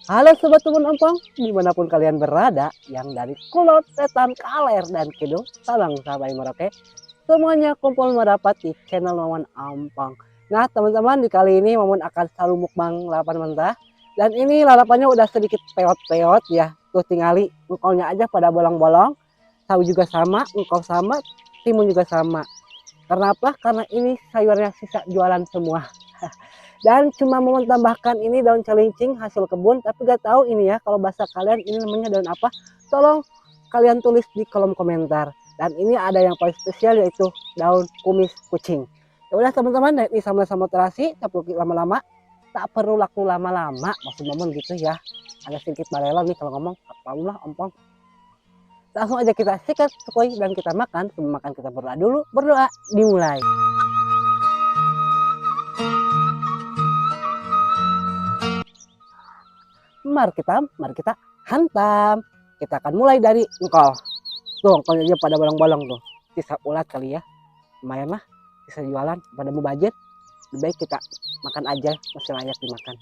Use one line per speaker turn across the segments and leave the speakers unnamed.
Halo Sobat Tumun Ompong, dimanapun kalian berada, yang dari Kulon, Tetan, Kaler, dan Kidul, Sabang sampai Merauke, semuanya kumpul merapat di channel Mamun Ompong. Nah teman-teman, di kali ini Mamun akan selalu mukbang lalapan mentah, dan ini lalapannya udah sedikit peot-peot ya, tuh tinggali engkolnya aja pada bolong-bolong, tahu juga sama, engkol sama, timun juga sama. Karena apa? Karena ini sayurnya sisa jualan semua. Dan cuma mau tambahkan ini daun celincing hasil kebun, tapi gak tahu ini ya kalau bahasa kalian ini namanya daun apa. Tolong kalian tulis di kolom komentar. Dan ini ada yang paling spesial yaitu daun kumis kucing. Ya udah teman-teman, ini sama-sama terasi, tak perlu lama-lama, tak perlu laku lama-lama, maksud momen gitu ya. Ada sedikit balela nih kalau ngomong, apalah ompong. Langsung aja kita sikat sekoi dan kita makan. Sebelum makan kita berdoa dulu, berdoa dimulai. Mari kita hantam. Kita akan mulai dari engkol. Tuh, engkolnya aja pada bolong-bolong tuh. Sisa ulat kali ya. Lumayan lah, bisa jualan pada mau budget. Lebih baik kita makan aja, masih layak dimakan.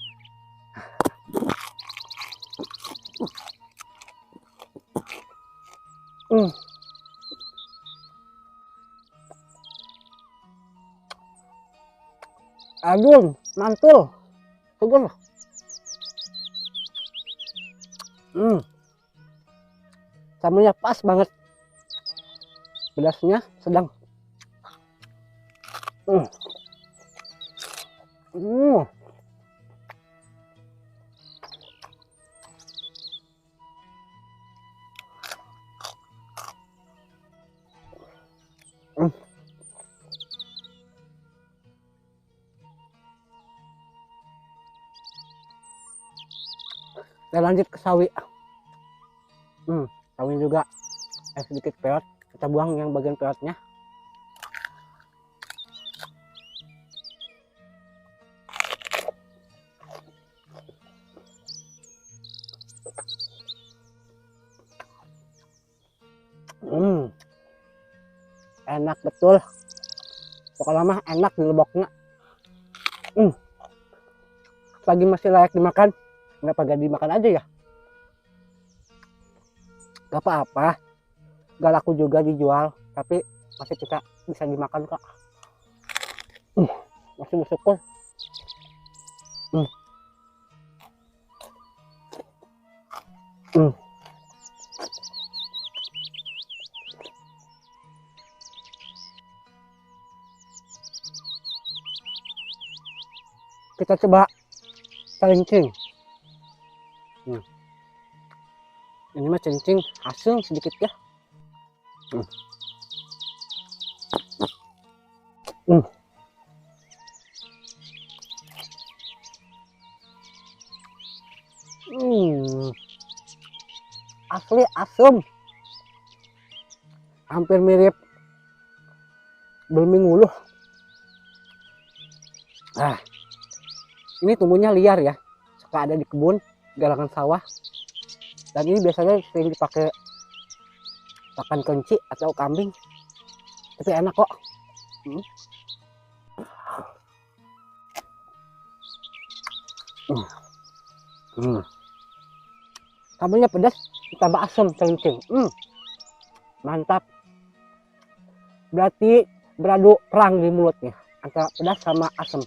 Aduh, mantul. Seger. Sambelnya pas banget. Pedasnya sedang. Hmm. Kita lanjut ke sawi. Sawi juga sedikit peot. Kita buang yang bagian peotnya. Enak betul. Pokoknya mah enak di leboknya. Lagi masih layak dimakan. Kenapa gak dimakan aja ya? Gak apa-apa. Gak laku juga dijual. Tapi masih kita bisa dimakan kok. Masih bersyukur. Kita coba celincing. Ini mah celincing hasil sedikit ya. Asli asem. Hampir mirip belming uluh. Ini tumbuhnya liar ya. Suka ada di kebun, galangan sawah. Dan ini biasanya sering dipakai pakan kelinci atau kambing. Tapi enak kok. Sambelnya pedas ditambah asam celincing. Mantap. Berarti beradu perang di mulutnya antara pedas sama asam.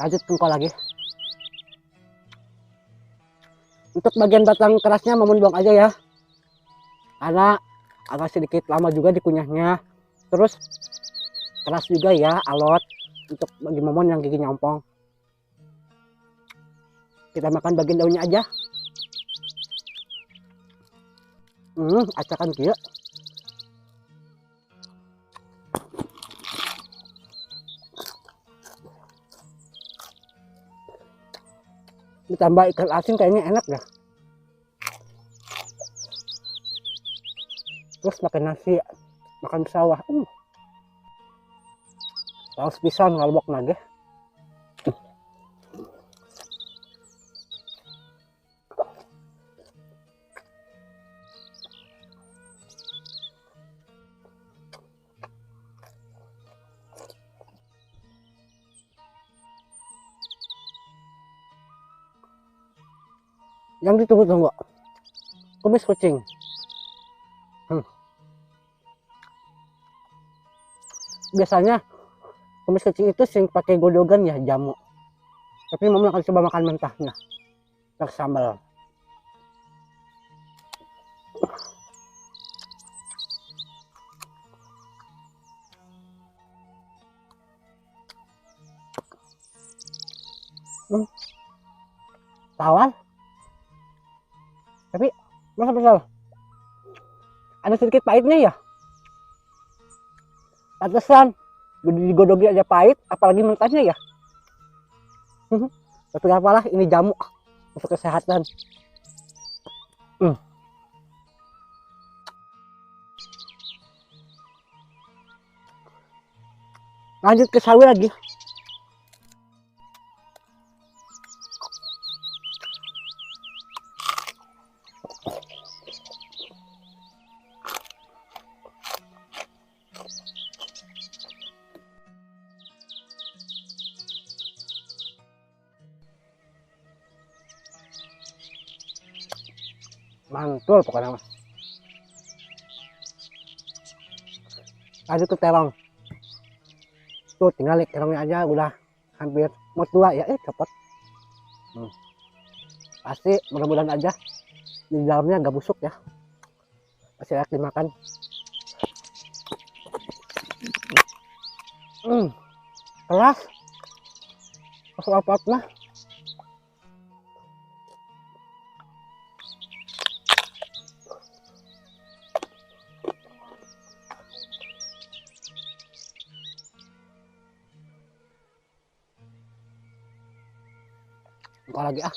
Lanjut engkol lagi. Untuk bagian batang kerasnya Mamun buang aja ya, karena agak sedikit lama juga dikunyahnya. Terus keras juga ya, alot. Untuk bagi Mamun yang giginya ompong, kita makan bagian daunnya aja. Acakan dia. Ditambah ikan asin kayaknya enak dah. Terus makan nasi, makan sawah. Saus pisang ngalbok nage. Yang ditunggu-tunggu, kumis kucing. Biasanya kumis kucing itu sing pakai godogan ya, jamu. Tapi mama akan coba makan mentahnya, pakai sambal. Tawar, tapi masa besar ada sedikit pahitnya ya. Pantesan digodogi aja pahit, apalagi mentahnya ya. Tapi gak apalah, ini jamu untuk kesehatan. Lanjut ke sawi lagi. Mantul pokoknya mas. Lanjut ke terong. Tuh tinggal terongnya aja udah hampir mau tua ya, cepet. Pasti mudah-mudahan aja di dalamnya nggak busuk ya, masih enak dimakan. Keras masuk apa mah. Buka lagi ah.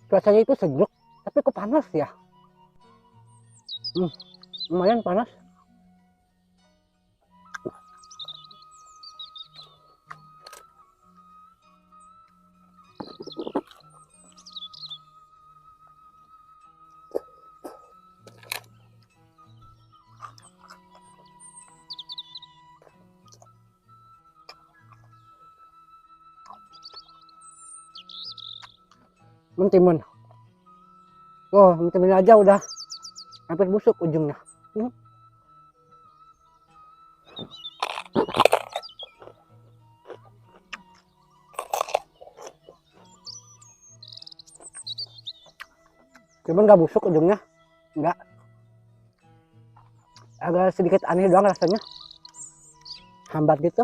Cuacanya itu sejuk, tapi kok panas ya. Lumayan panas. Mentimun. Oh, mentimun aja udah hampir busuk ujungnya. Cuman nggak busuk ujungnya, nggak. Agak sedikit aneh doang rasanya, hambar gitu.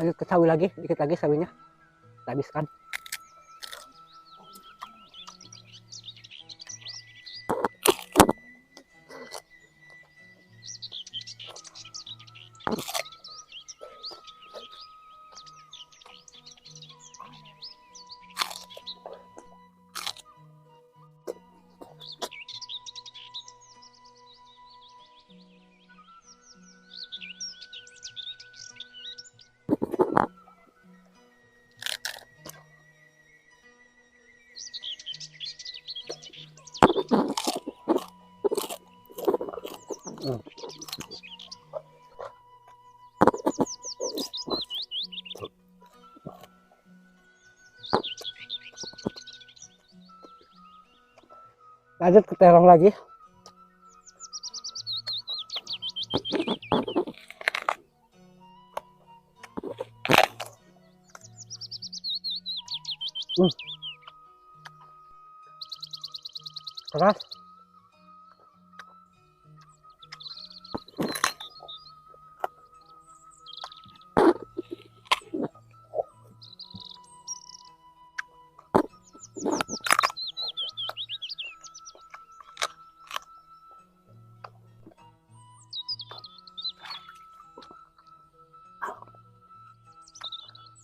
Lanjut ke sawi lagi, dikit lagi sawinya. Kita habiskan. Lanjut ke terong lagi. Keras.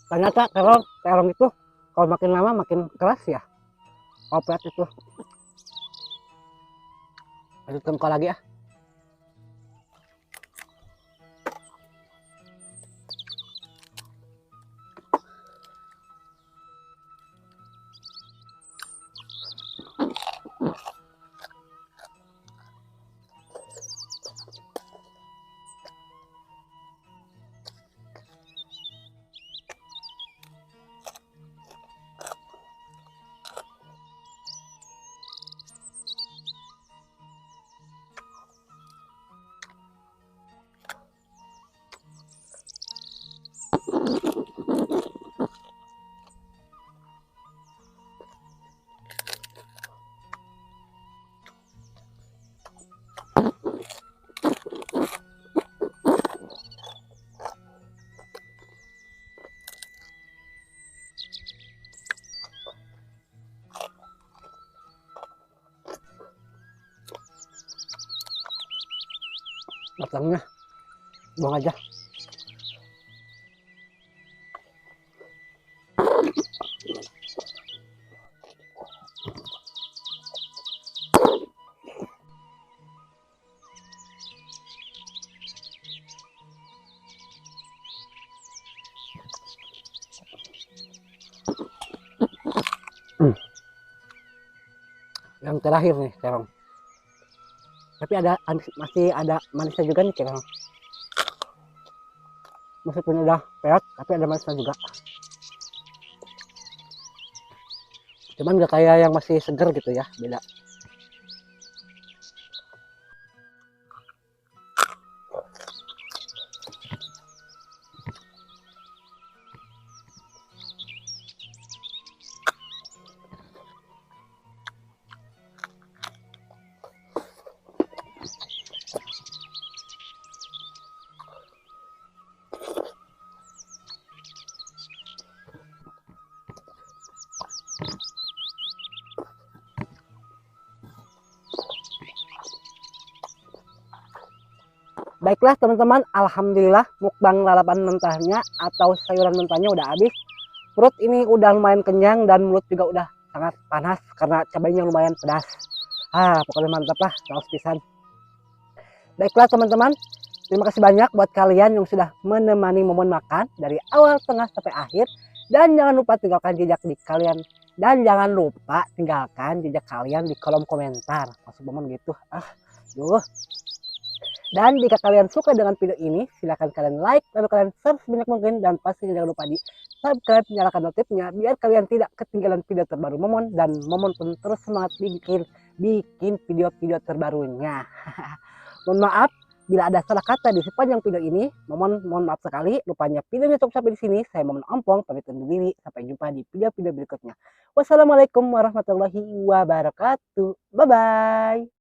Ternyata terong itu kalau makin lama makin keras ya. Oplet itu. Lanjut tengkol lagi ya. Batangnya buang aja. Yang terakhir nih terong. Tapi masih ada manisnya juga nih terong. Meskipun udah peot, tapi ada manisnya juga. Cuman gak kayak yang masih seger gitu ya, beda. Baiklah teman-teman, alhamdulillah mukbang lalapan mentahnya atau sayuran mentahnya udah habis. Perut ini udah lumayan kenyang dan mulut juga udah sangat panas karena cabainya lumayan pedas. Pokoknya mantap lah, saus pisan. Baiklah teman-teman, terima kasih banyak buat kalian yang sudah menemani momen makan dari awal, tengah, sampai akhir. Dan jangan lupa tinggalkan jejak di kalian. Dan jangan lupa tinggalkan jejak kalian di kolom komentar. Maksud momen gitu. Dan jika kalian suka dengan video ini, silahkan kalian like, lalu kalian share sebanyak mungkin, dan pastinya jangan lupa di subscribe, nyalakan notifnya, biar kalian tidak ketinggalan video terbaru Momon, dan Momon pun terus semangat bikin video-video terbarunya. Mohon maaf bila ada salah kata di sepanjang video ini. Mohon maaf sekali. Rupanya videonya cukup sampai di sini. Saya Momon Ompong pamit undur diri. Sampai jumpa di video-video berikutnya. Wassalamualaikum warahmatullahi wabarakatuh. Bye bye.